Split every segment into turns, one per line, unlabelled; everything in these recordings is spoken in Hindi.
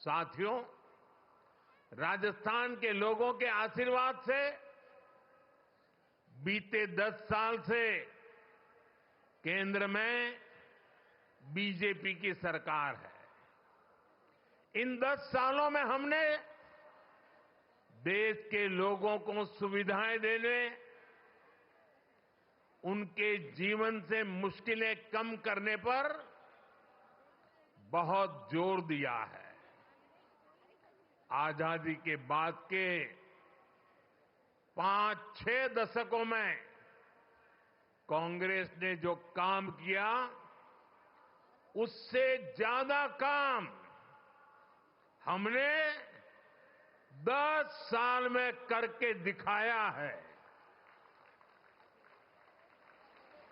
साथियों, राजस्थान के लोगों के आशीर्वाद से बीते 10 साल से केंद्र में बीजेपी की सरकार है। इन 10 सालों में हमने देश के लोगों को सुविधाएं देने, उनके जीवन से मुश्किलें कम करने पर बहुत जोर दिया है। आजादी के बाद के 5-6 दशकों में कांग्रेस ने जो काम किया, उससे ज्यादा काम हमने 10 साल में करके दिखाया है।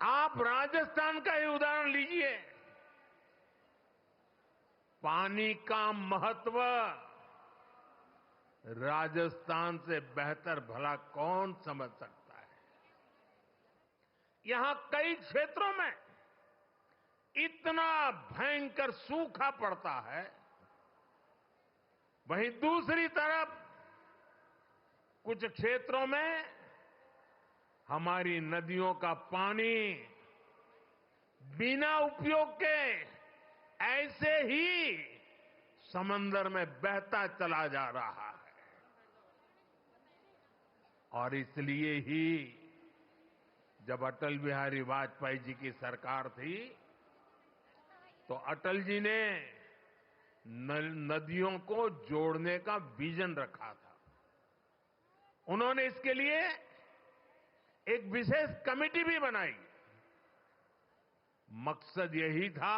आप राजस्थान का ही उदाहरण लीजिए। पानी का महत्व राजस्थान से बेहतर भला कौन समझ सकता है। यहां कई क्षेत्रों में इतना भयंकर सूखा पड़ता है, वहीं दूसरी तरफ कुछ क्षेत्रों में हमारी नदियों का पानी बिना उपयोग के ऐसे ही समंदर में बहता चला जा रहा है। और इसलिए ही जब अटल बिहारी वाजपेयी जी की सरकार थी, तो अटल जी ने नदियों को जोड़ने का विजन रखा था। उन्होंने इसके लिए एक विशेष कमेटी भी बनाई। मकसद यही था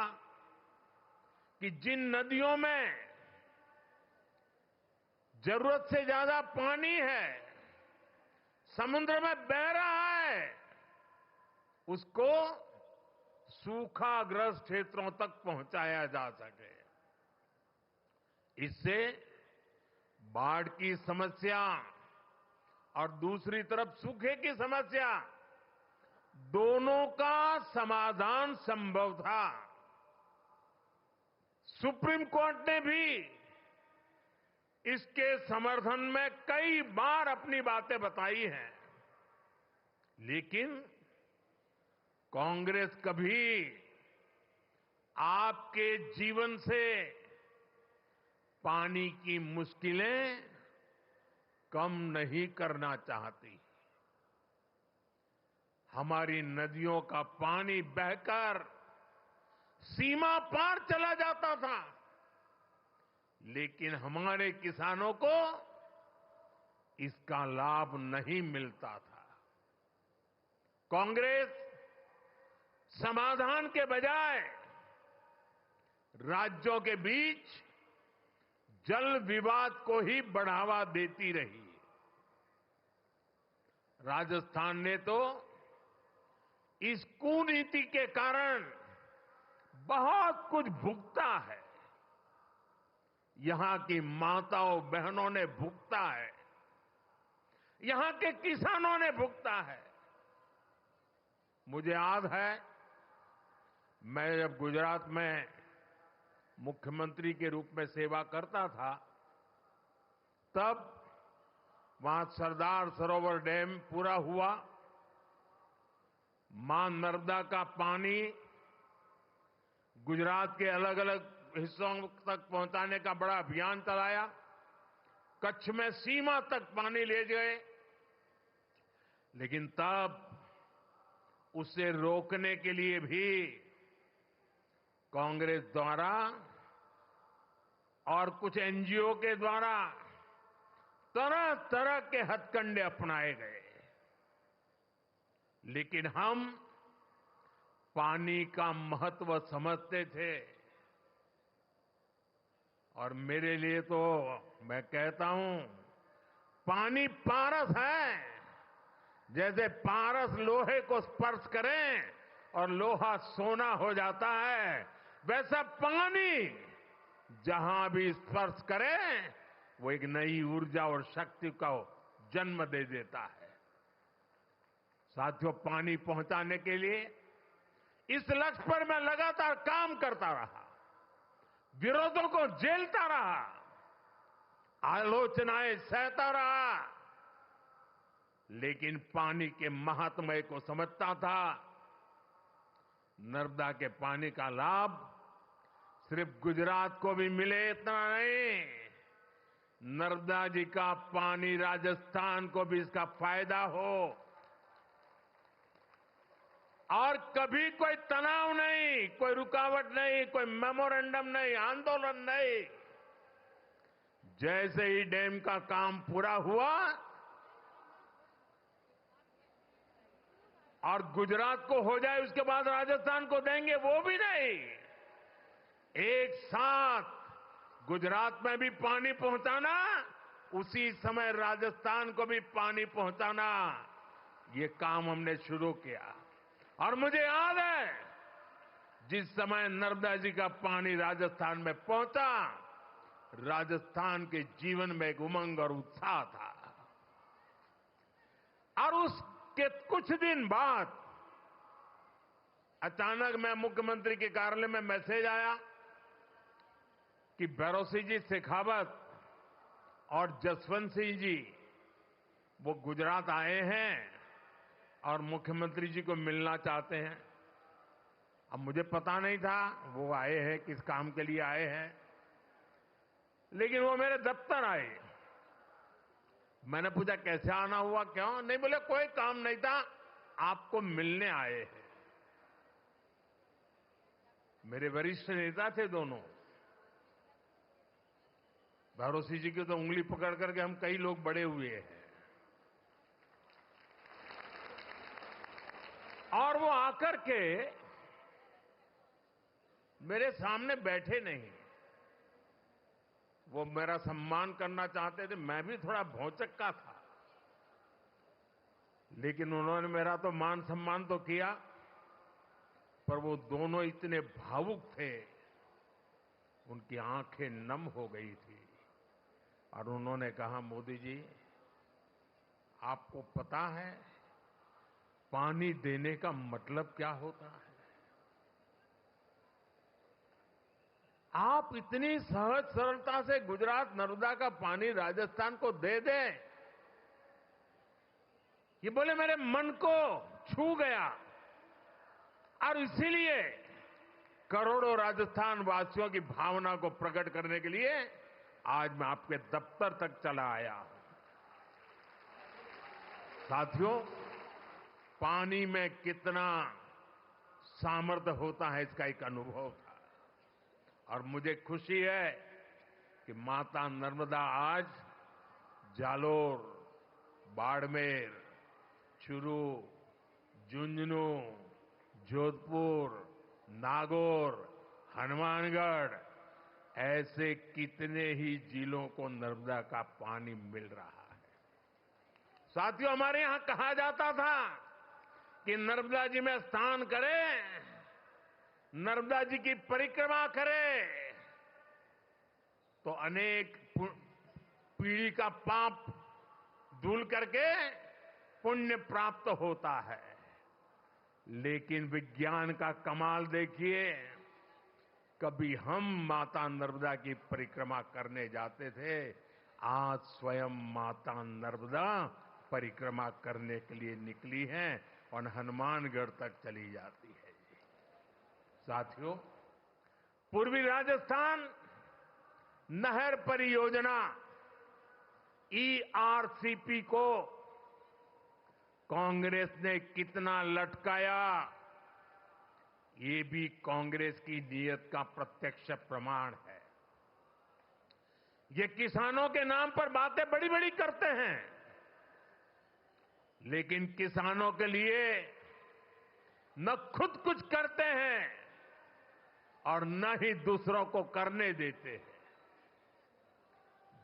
कि जिन नदियों में जरूरत से ज्यादा पानी है, समुद्र में बह रहा है, उसको सूखाग्रस्त क्षेत्रों तक पहुंचाया जा सके। इससे बाढ़ की समस्या और दूसरी तरफ सूखे की समस्या, दोनों का समाधान संभव था। सुप्रीम कोर्ट ने भी इसके समर्थन में कई बार अपनी बातें बताई हैं, लेकिन कांग्रेस कभी आपके जीवन से पानी की मुश्किलें कम नहीं करना चाहती। हमारी नदियों का पानी बहकर सीमा पार चला जाता था, लेकिन हमारे किसानों को इसका लाभ नहीं मिलता था। कांग्रेस समाधान के बजाय राज्यों के बीच जल विवाद को ही बढ़ावा देती रही। राजस्थान ने तो इस कुनीति के कारण बहुत कुछ भुगता है। यहां की माताओं बहनों ने भुगता है, यहां के किसानों ने भुगता है। मुझे याद है, मैं जब गुजरात में मुख्यमंत्री के रूप में सेवा करता था, तब वहां सरदार सरोवर डैम पूरा हुआ। मां नर्मदा का पानी गुजरात के अलग अलग हिस्सों तक पहुंचाने का बड़ा अभियान चलाया। कच्छ में सीमा तक पानी ले गए, लेकिन तब उसे रोकने के लिए भी कांग्रेस द्वारा और कुछ एनजीओ के द्वारा तरह तरह के हथकंडे अपनाए गए। लेकिन हम पानी का महत्व समझते थे, और मेरे लिए तो मैं कहता हूं, पानी पारस है। जैसे पारस लोहे को स्पर्श करें और लोहा सोना हो जाता है, वैसा पानी जहां भी स्पर्श करे वो एक नई ऊर्जा और शक्ति का जन्म दे देता है। साथियों, पानी पहुंचाने के लिए इस लक्ष्य पर मैं लगातार काम करता रहा, विरोधों को झेलता रहा, आलोचनाएं सहता रहा, लेकिन पानी के महात्म्य को समझता था। नर्मदा के पानी का लाभ सिर्फ गुजरात को भी मिले इतना नहीं, नर्मदा जी का पानी राजस्थान को भी इसका फायदा हो। और कभी कोई तनाव नहीं, कोई रुकावट नहीं, कोई मेमोरेंडम नहीं, आंदोलन नहीं। जैसे ही डैम का काम पूरा हुआ और गुजरात को हो जाए उसके बाद राजस्थान को देंगे, वो भी नहीं। एक साथ गुजरात में भी पानी पहुंचाना, उसी समय राजस्थान को भी पानी पहुंचाना, ये काम हमने शुरू किया। और मुझे याद है जिस समय नर्मदा जी का पानी राजस्थान में पहुंचा, राजस्थान के जीवन में एक उमंग और उत्साह था। और उसके कुछ दिन बाद अचानक मैं मुख्यमंत्री के कार्यालय में मैसेज आया कि भैरों जी शेखावत और जसवंत सिंह जी वो गुजरात आए हैं और मुख्यमंत्री जी को मिलना चाहते हैं। अब मुझे पता नहीं था वो आए हैं, किस काम के लिए आए हैं, लेकिन वो मेरे दफ्तर आए। मैंने पूछा कैसे आना हुआ, क्यों? नहीं, बोले कोई काम नहीं था, आपको मिलने आए हैं। मेरे वरिष्ठ नेता थे दोनों। भैरों जी की तो उंगली पकड़ करके हम कई लोग बड़े हुए हैं। और वो आकर के मेरे सामने बैठे नहीं, वो मेरा सम्मान करना चाहते थे। मैं भी थोड़ा भौचक्का था, लेकिन उन्होंने मेरा तो मान सम्मान तो किया, पर वो दोनों इतने भावुक थे, उनकी आंखें नम हो गई थी। और उन्होंने कहा, मोदी जी आपको पता है पानी देने का मतलब क्या होता है? आप इतनी सहज सरलता से गुजरात नर्मदा का पानी राजस्थान को दे दें, ये बोले मेरे मन को छू गया। और इसीलिए करोड़ों राजस्थान वासियों की भावना को प्रकट करने के लिए आज मैं आपके दफ्तर तक चला आया हूं। साथियों, पानी में कितना सामर्थ्य होता है इसका एक अनुभव था। और मुझे खुशी है कि माता नर्मदा आज जालोर, बाड़मेर, चूरू, झुंझुनू, जोधपुर, नागौर, हनुमानगढ़, ऐसे कितने ही जिलों को नर्मदा का पानी मिल रहा है। साथियों, हमारे यहां कहा जाता था कि नर्मदा जी में स्नान करें, नर्मदा जी की परिक्रमा करें, तो अनेक पीढ़ी का पाप धुल करके पुण्य प्राप्त होता है। लेकिन विज्ञान का कमाल देखिए, कभी हम माता नर्मदा की परिक्रमा करने जाते थे, आज स्वयं माता नर्मदा परिक्रमा करने के लिए निकली हैं और हनुमानगढ़ तक चली जाती है। साथियों, पूर्वी राजस्थान नहर परियोजना ईआरसीपी को कांग्रेस ने कितना लटकाया, ये भी कांग्रेस की नीयत का प्रत्यक्ष प्रमाण है। ये किसानों के नाम पर बातें बड़ी बड़ी करते हैं, लेकिन किसानों के लिए न खुद कुछ करते हैं और न ही दूसरों को करने देते हैं।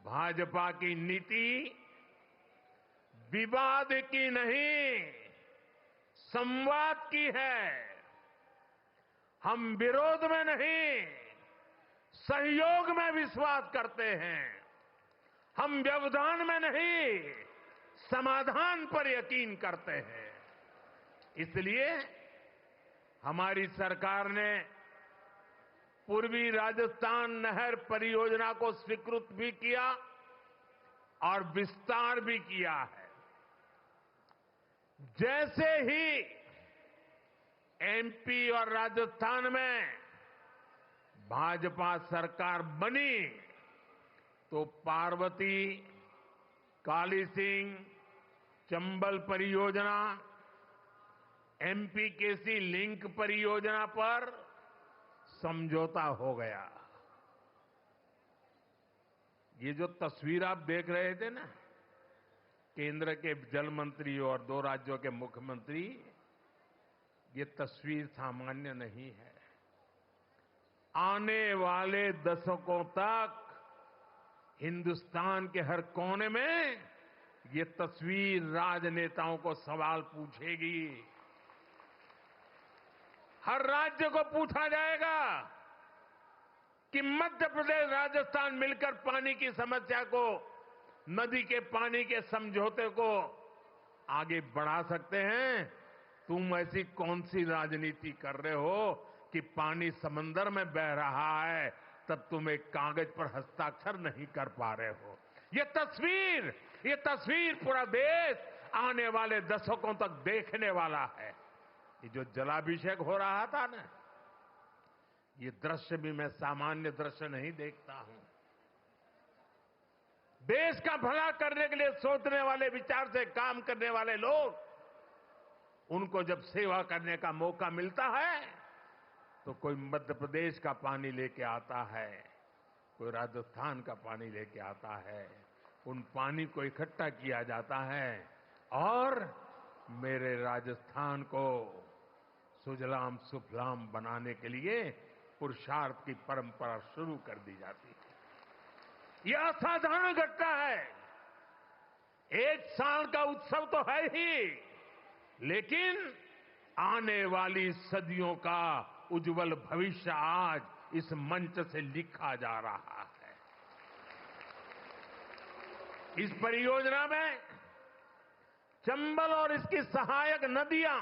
भाजपा की नीति विवाद की नहीं, संवाद की है। हम विरोध में नहीं, सहयोग में विश्वास करते हैं। हम व्यवधान में नहीं, समाधान पर यकीन करते हैं। इसलिए हमारी सरकार ने पूर्वी राजस्थान नहर परियोजना को स्वीकृत भी किया और विस्तार भी किया है। जैसे ही एमपी और राजस्थान में भाजपा सरकार बनी तो पार्वती, काली सिंह, चंबल परियोजना, एमपीकेसी लिंक परियोजना पर समझौता हो गया। ये जो तस्वीर आप देख रहे थे ना, केंद्र के जल मंत्री और 2 राज्यों के मुख्यमंत्री, ये तस्वीर सामान्य नहीं है। आने वाले दशकों तक हिंदुस्तान के हर कोने में ये तस्वीर राजनेताओं को सवाल पूछेगी। हर राज्य को पूछा जाएगा कि मध्य प्रदेश, राजस्थान मिलकर पानी की समस्या को, नदी के पानी के समझौते को आगे बढ़ा सकते हैं। तुम ऐसी कौन सी राजनीति कर रहे हो कि पानी समंदर में बह रहा है, तब तुम एक कागज पर हस्ताक्षर नहीं कर पा रहे हो। ये तस्वीर पूरा देश आने वाले दशकों तक देखने वाला है। ये जो जलाभिषेक हो रहा था ना, ये दृश्य भी मैं सामान्य दृश्य नहीं देखता हूं। देश का भला करने के लिए सोचने वाले, विचार से काम करने वाले लोग, उनको जब सेवा करने का मौका मिलता है तो कोई मध्य प्रदेश का पानी लेके आता है, कोई राजस्थान का पानी लेके आता है। उन पानी को इकट्ठा किया जाता है और मेरे राजस्थान को सुजलाम सुफलाम बनाने के लिए पुरुषार्थ की परंपरा शुरू कर दी जाती है। यह असाधारण घटना है। एक साल का उत्सव तो है ही, लेकिन आने वाली सदियों का उज्जवल भविष्य आज इस मंच से लिखा जा रहा है। इस परियोजना में चंबल और इसकी सहायक नदियां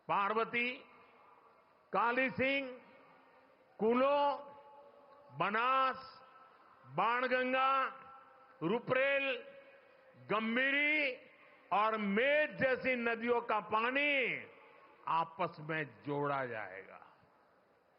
पार्वती, काली सिंह, कूलो, बनास, बाणगंगा, रुपरेल, गंभीरी और मेज जैसी नदियों का पानी आपस में जोड़ा जाएगा।